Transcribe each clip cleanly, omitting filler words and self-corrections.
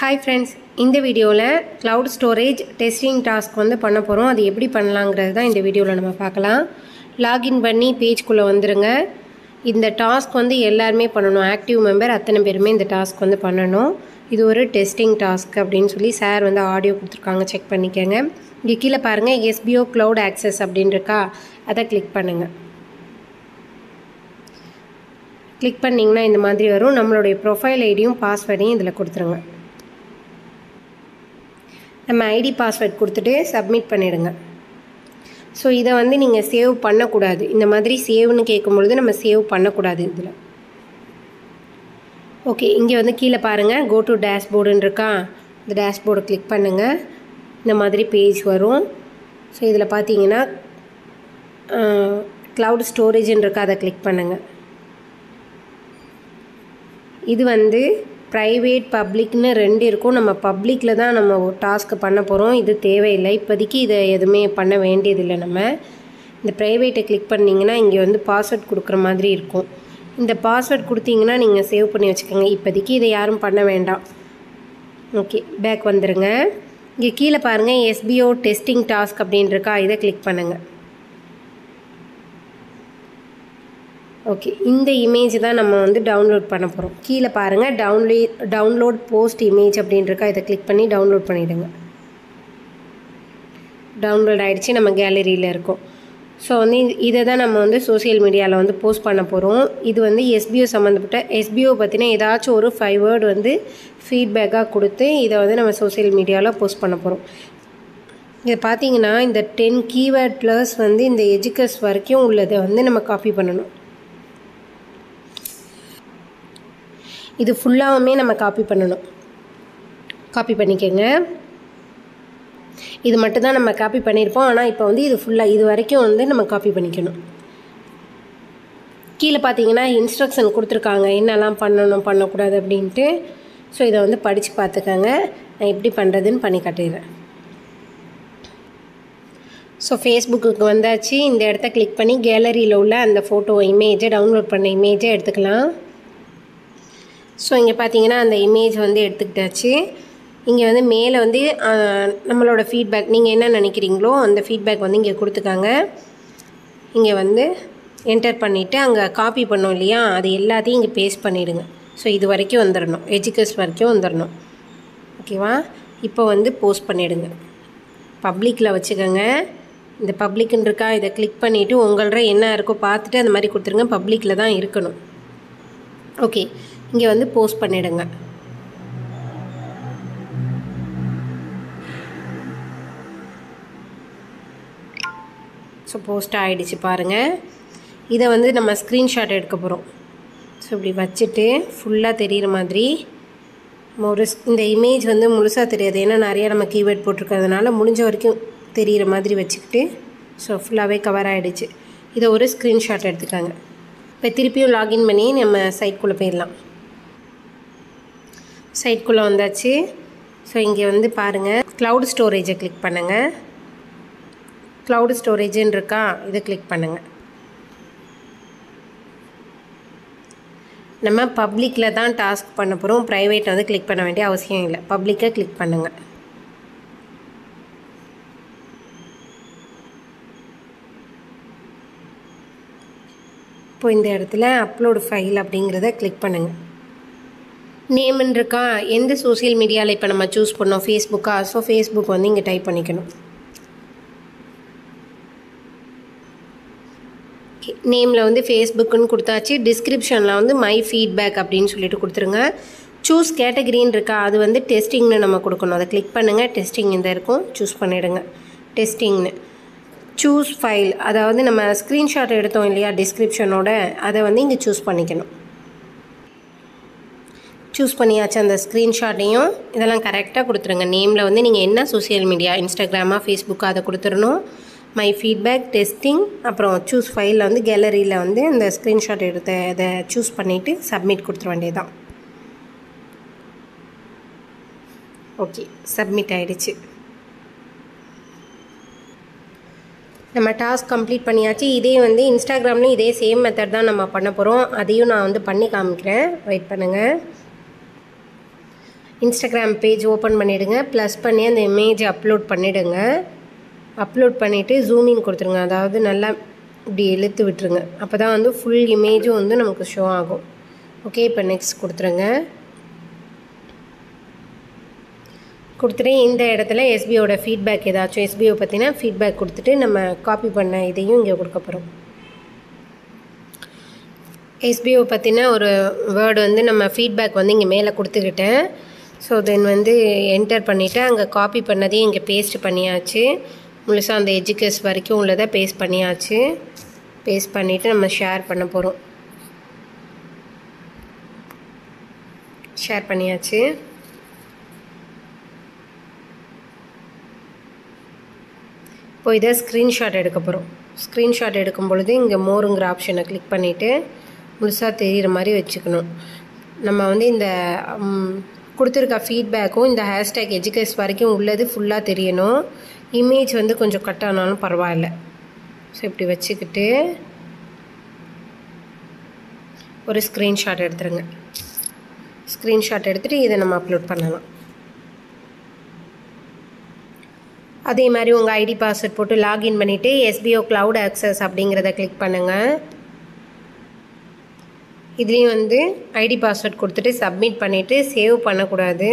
Hi friends, இந்த வீடியோவில் cloud storage testing task வந்து பண்ண போகிறோம். அது எப்படி பண்ணலாங்கிறது தான் இந்த வீடியோவில் நம்ம பார்க்கலாம். லாகின் பண்ணி பேஜ்குள்ளே வந்துருங்க. இந்த டாஸ்க் வந்து எல்லாருமே பண்ணணும். ஆக்டிவ் மெம்பர் அத்தனை பேருமே இந்த டாஸ்க் வந்து பண்ணணும். இது ஒரு டெஸ்டிங் டாஸ்க் அப்படின்னு சொல்லி சார் வந்து ஆடியோ கொடுத்துருக்காங்க, செக் பண்ணிக்கோங்க. இங்கே கீழே பாருங்கள் SBO Cloud Access அப்படின்னு இருக்கா, அதை கிளிக் பண்ணுங்கள். கிளிக் பண்ணிங்கன்னா இந்த மாதிரி வரும். நம்மளுடைய ப்ரொஃபைல் ஐடியும் பாஸ்வேர்டையும் இதில் கொடுத்துருங்க. நம்ம ஐடி பாஸ்வேர்ட் கொடுத்துட்டு சப்மிட் பண்ணிவிடுங்க. ஸோ இதை வந்து நீங்கள் சேவ் பண்ணக்கூடாது. இந்த மாதிரி சேவ்னு கேட்கும்பொழுது நம்ம சேவ் பண்ணக்கூடாது இதில். ஓகே, இங்கே வந்து கீழே பாருங்கள் கோ டு டேஷ்போர்டுன்னு இருக்கா, இந்த டேஷ்போர்டை கிளிக் பண்ணுங்கள். இந்த மாதிரி பேஜ் வரும். ஸோ இதில் பார்த்தீங்கன்னா க்ளவுட் ஸ்டோரேஜ்னு இருக்கா, அதை கிளிக் பண்ணுங்கள். இது வந்து ப்ரைவேட் பப்ளிக்னு ரெண்டு இருக்கும். நம்ம பப்ளிக்கில் தான் நம்ம டாஸ்க்கு பண்ண போகிறோம். இது தேவையில்லை இப்போதைக்கு, இதை எதுவுமே பண்ண வேண்டியதில்லை. நம்ம இந்த ப்ரைவேட்டை கிளிக் பண்ணிங்கன்னா இங்கே வந்து பாஸ்வேர்ட் கொடுக்குற மாதிரி இருக்கும். இந்த பாஸ்வேர்ட் கொடுத்தீங்கன்னா நீங்கள் சேவ் பண்ணி வச்சுக்கோங்க. இப்போதைக்கு இதை யாரும் பண்ண வேண்டாம். ஓகே, பேக் வந்துடுங்க. இங்கே கீழே பாருங்கள் SBO டெஸ்டிங் டாஸ்க் அப்படின்னு இருக்கா, இதை கிளிக் பண்ணுங்கள். ஓகே, இந்த இமேஜ் தான் நம்ம வந்து டவுன்லோட் பண்ண போகிறோம். கீழே பாருங்கள் டவுன்லோட் போஸ்ட் இமேஜ் அப்படின்றக்கா, இதை கிளிக் பண்ணி டவுன்லோட் பண்ணிவிடுங்க. டவுன்லோட் ஆகிடுச்சு, நம்ம கேலரியில் இருக்கும். ஸோ வந்து இதை தான் நம்ம வந்து சோசியல் மீடியாவில் வந்து போஸ்ட் பண்ண போகிறோம். இது வந்து SBO சம்மந்தப்பட்ட SBO பற்றின ஏதாச்சும் ஒரு 5 வேர்டு வந்து ஃபீட்பேக்காக கொடுத்து இதை வந்து நம்ம சோசியல் மீடியாவில் போஸ்ட் பண்ண போகிறோம். இதை பார்த்தீங்கன்னா இந்த 10 கீவேர்ட் ப்ளஸ் வந்து இந்த எஜுகஸ் வரைக்கும் உள்ளதை வந்து நம்ம காப்பி பண்ணணும். இது ஃபுல்லாகவுமே நம்ம காப்பி பண்ணணும். காப்பி பண்ணிக்கோங்க. இது மட்டும்தான் நம்ம காப்பி பண்ணியிருப்போம். ஆனால் இப்போ வந்து இது ஃபுல்லாக இது வரைக்கும் வந்து நம்ம காப்பி பண்ணிக்கணும். கீழே பார்த்தீங்கன்னா இன்ஸ்ட்ரக்ஷன் கொடுத்துருக்காங்க என்னெல்லாம் பண்ணணும் பண்ணக்கூடாது அப்படின்ட்டு. ஸோ இதை வந்து படித்து பார்த்துக்கோங்க. நான் எப்படி பண்ணுறதுன்னு பண்ணி காட்டிடுறேன். ஸோ ஃபேஸ்புக்கு வந்தாச்சு. இந்த இடத்த கிளிக் பண்ணி கேலரியில் உள்ள அந்த ஃபோட்டோ இமேஜை டவுன்லோட் பண்ண இமேஜை எடுத்துக்கலாம். ஸோ இங்கே பார்த்தீங்கன்னா அந்த இமேஜ் வந்து எடுத்துக்கிட்டாச்சு. இங்கே வந்து மேலே வந்து நம்மளோட ஃபீட்பேக், நீங்கள் என்ன நினைக்கிறீங்களோ அந்த ஃபீட்பேக் வந்து இங்கே கொடுத்துக்காங்க. இங்கே வந்து என்டர் பண்ணிவிட்டு அங்கே காப்பி பண்ணோம் இல்லையா, அது எல்லாத்தையும் இங்கே பேஸ்ட் பண்ணிவிடுங்க. ஸோ இது வரைக்கும் வந்துடணும், எஜுகஸ் வரைக்கும் வந்துடணும். ஓகேவா, இப்போ வந்து போஸ்ட் பண்ணிவிடுங்க. பப்ளிக்கில் வச்சுக்கோங்க. இந்த பப்ளிக்குன்னு இருக்கா, இதை கிளிக் பண்ணிவிட்டு உங்களோட என்ன இருக்கோ பார்த்துட்டு அந்த மாதிரி கொடுத்துருங்க. பப்ளிக்கில் தான் இருக்கணும். ஓகே, இங்கே வந்து போஸ்ட் பண்ணிவிடுங்க. ஸோ போஸ்ட் ஆகிடுச்சு பாருங்கள். இதை வந்து நம்ம ஸ்க்ரீன்ஷாட் எடுக்க போகிறோம். ஸோ இப்படி வச்சுட்டு ஃபுல்லாக தெரிகிற மாதிரி இந்த இமேஜ் வந்து முழுசாக தெரியாது, ஏன்னா நிறையா நம்ம கீவேர்ட் போட்டிருக்கிறதுனால முடிஞ்ச வரைக்கும் தெரிகிற மாதிரி வச்சுக்கிட்டு. ஸோ ஃபுல்லாகவே கவர் ஆகிடுச்சு. இதை ஒரு ஸ்க்ரீன்ஷாட் எடுத்துக்காங்க. இப்போ திருப்பியும் லாகின் பண்ணி நம்ம சைட்குள்ளே போயிடலாம். சைட்குள்ளே வந்தாச்சு. ஸோ இங்கே வந்து பாருங்கள் க்ளவுட் ஸ்டோரேஜை கிளிக் பண்ணுங்கள். க்ளவுட் ஸ்டோரேஜுன்னு இருக்கா, இதை கிளிக் பண்ணுங்கள். நம்ம பப்ளிக்கில் தான் டாஸ்க் பண்ண போகிறோம். ப்ரைவேட் வந்து கிளிக் பண்ண வேண்டிய அவசியம் இல்லை. பப்ளிக்கை கிளிக் பண்ணுங்கள். இப்போ இந்த இடத்துல அப்லோடு ஃபைல் அப்படிங்கிறத கிளிக் பண்ணுங்கள். நேம்னு இருக்கா, எந்த சோசியல் மீடியாவில் இப்போ நம்ம சூஸ் பண்ணோம், ஃபேஸ்புக்கா. ஸோ ஃபேஸ்புக் வந்து இங்கே டைப் பண்ணிக்கணும். நேமில் வந்து ஃபேஸ்புக்குன்னு கொடுத்தாச்சு. டிஸ்கிரிப்ஷனில் வந்து மை ஃபீட்பேக் அப்படின்னு சொல்லிட்டு கொடுத்துருங்க. சூஸ் கேட்டகரின்னு இருக்கா, அது வந்து டெஸ்டிங்னு நம்ம கொடுக்கணும். அதை கிளிக் பண்ணுங்கள். டெஸ்டிங் இந்த இருக்கும், சூஸ் பண்ணிவிடுங்க டெஸ்டிங்னு. சூஸ் ஃபைல், அதாவது நம்ம ஸ்க்ரீன்ஷாட் எடுத்தோம் இல்லையா டிஸ்கிரிப்ஷனோட, அதை வந்து இங்கே சூஸ் பண்ணிக்கணும். சூஸ் பண்ணியாச்சு அந்த ஸ்க்ரீன்ஷாட்டையும். இதெல்லாம் கரெக்டாக கொடுத்துருங்க. நேமில் வந்து நீங்கள் என்ன சோசியல் மீடியா, இன்ஸ்டாகிராமா ஃபேஸ்புக்காக அதை கொடுத்துடணும். மை ஃபீட்பேக் டெஸ்டிங், அப்புறம் சூஸ் ஃபைலில் வந்து கேலரியில் வந்து இந்த ஸ்க்ரீன்ஷாட் எடுத்த இதை சூஸ் பண்ணிவிட்டு சப்மிட் கொடுத்துட வேண்டியதுதான். ஓகே, சப்மிட் ஆகிடுச்சு. நம்ம டாஸ்க் கம்ப்ளீட் பண்ணியாச்சு. இதே வந்து இன்ஸ்டாகிராம்லேயும் இதே சேம் மெத்தட் தான் நம்ம பண்ண போகிறோம். அதையும் நான் வந்து பண்ணி காமிக்கிறேன், வெயிட் பண்ணுங்கள். இன்ஸ்டாகிராம் பேஜ் ஓப்பன் பண்ணிவிடுங்க. ப்ளஸ் பண்ணி அந்த இமேஜை அப்லோட் பண்ணிவிடுங்க. அப்லோட் பண்ணிவிட்டு ஜூமின் கொடுத்துருங்க. அதாவது நல்லா இப்படி இழுத்து விட்டுருங்க. அப்போ தான் வந்து ஃபுல் இமேஜும் வந்து நமக்கு ஷோ ஆகும். ஓகே, இப்போ நெக்ஸ்ட் கொடுத்துருங்க. கொடுத்துட்டு இந்த இடத்துல எஸ்பிஓட ஃபீட்பேக் ஏதாச்சும் எஸ்பிஓ பற்றினா ஃபீட்பேக் கொடுத்துட்டு நம்ம காப்பி பண்ண இதையும் இங்கே கொடுக்க போகிறோம். எஸ்பிஓ பற்றின ஒரு வேர்டு வந்து நம்ம ஃபீட்பேக் வந்து இங்கே மேலே கொடுத்துக்கிட்டேன். ஸோ தென் வந்து என்டர் பண்ணிவிட்டு அங்கே காப்பி பண்ணதையும் இங்கே பேஸ்ட் பண்ணியாச்சு. முழுசாக அந்த எஜுகேஸ் வரைக்கும் உள்ளதை பேஸ்ட் பண்ணியாச்சு. பேஸ்ட் பண்ணிவிட்டு நம்ம ஷேர் பண்ண போகிறோம். ஷேர் பண்ணியாச்சு. இப்போ இதை ஸ்க்ரீன்ஷாட் எடுக்க போகிறோம். ஸ்க்ரீன்ஷாட் எடுக்கும் பொழுது இங்கே மோருங்கிற ஆப்ஷனை கிளிக் பண்ணிவிட்டு முழுசாக தெரிகிற மாதிரி வச்சுக்கணும். நம்ம வந்து இந்த கொடுத்துருக்க ஃபீட்பேக்கும் இந்த ஹேஷ்டேக் எஜுகேஸ் வரைக்கும் உள்ளது ஃபுல்லாக தெரியணும். இமேஜ் வந்து கொஞ்சம் கட் ஆனாலும் பரவாயில்ல. ஸோ இப்படி வச்சுக்கிட்டு ஒரு ஸ்க்ரீன்ஷாட் எடுத்துருங்க. ஸ்க்ரீன்ஷாட் எடுத்துகிட்டு இதை நம்ம அப்லோட் பண்ணலாம். அதே மாதிரி உங்கள் ஐடி பாஸ்வேர்ட் போட்டு லாகின் பண்ணிவிட்டு எஸ்பிஓ க்ளவுட் ஆக்சஸ் அப்படிங்கிறத கிளிக் பண்ணுங்கள். இதுலேயும் வந்து ஐடி பாஸ்வேர்ட் கொடுத்துட்டு சப்மிட் பண்ணிவிட்டு சேவ் பண்ணக்கூடாது.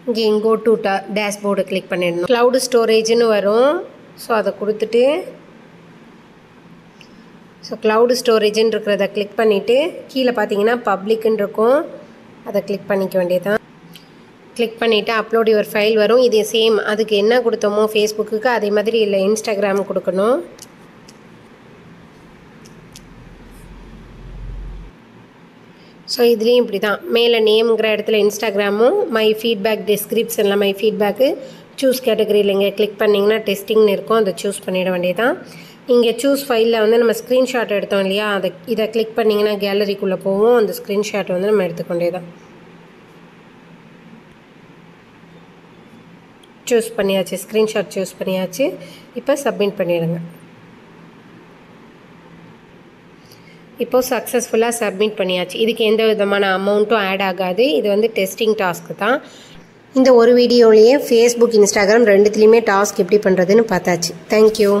இங்கே கோ டு டேஷ்போர்டு கிளிக் பண்ணிடணும். க்ளவுடு ஸ்டோரேஜ்னு வரும். ஸோ அதை கொடுத்துட்டு க்ளவுடு ஸ்டோரேஜ்னு இருக்கிறத கிளிக் பண்ணிவிட்டு கீழே பார்த்தீங்கன்னா பப்ளிக்னு இருக்கும். அதை கிளிக் பண்ணிக்க வேண்டியதான். கிளிக் பண்ணிவிட்டு அப்லோட் யுவர் ஃபைல் வரும். இது சேம் அதுக்கு என்ன கொடுத்தோமோ ஃபேஸ்புக்கு அதே மாதிரி இல்லை இன்ஸ்டாகிராம் கொடுக்கணும். ஸோ இதுலேயும் இப்படி தான் மேலே நேம்ங்கிற இடத்துல இன்ஸ்டாகிராமும் மை ஃபீட்பேக் டிஸ்கிரிப்ஷனில் மை ஃபீட்பேக்கு சூஸ் கேட்டகரியில் இங்கே கிளிக் பண்ணிங்கன்னா டெஸ்டிங்னு இருக்கும். அதை சூஸ் பண்ணிட வேண்டியதான். இங்கே சூஸ் ஃபைலில் வந்து நம்ம ஸ்க்ரீன்ஷாட் எடுத்தோம் இல்லையா, இதை கிளிக் பண்ணிங்கன்னா கேலரிக்குள்ளே போவோம். அந்த ஸ்க்ரீன்ஷாட் வந்து நம்ம எடுத்துக்கொண்டே தான். சூஸ் பண்ணியாச்சு, ஸ்க்ரீன்ஷாட் சூஸ் பண்ணியாச்சு. இப்போ சப்மிட் பண்ணிடுங்க. இப்போது சக்ஸஸ்ஃபுல்லாக சப்மிட் பண்ணியாச்சு. இதுக்கு எந்த விதமான அமௌண்ட்டும் ஆட் ஆகாது. இது வந்து டெஸ்டிங் டாஸ்க்கு தான். இந்த ஒரு வீடியோலேயே ஃபேஸ்புக் இன்ஸ்டாகிராம் ரெண்டுத்துலேயுமே டாஸ்க் எப்படி பண்ணுறதுன்னு பார்த்தாச்சு. தேங்க்யூ.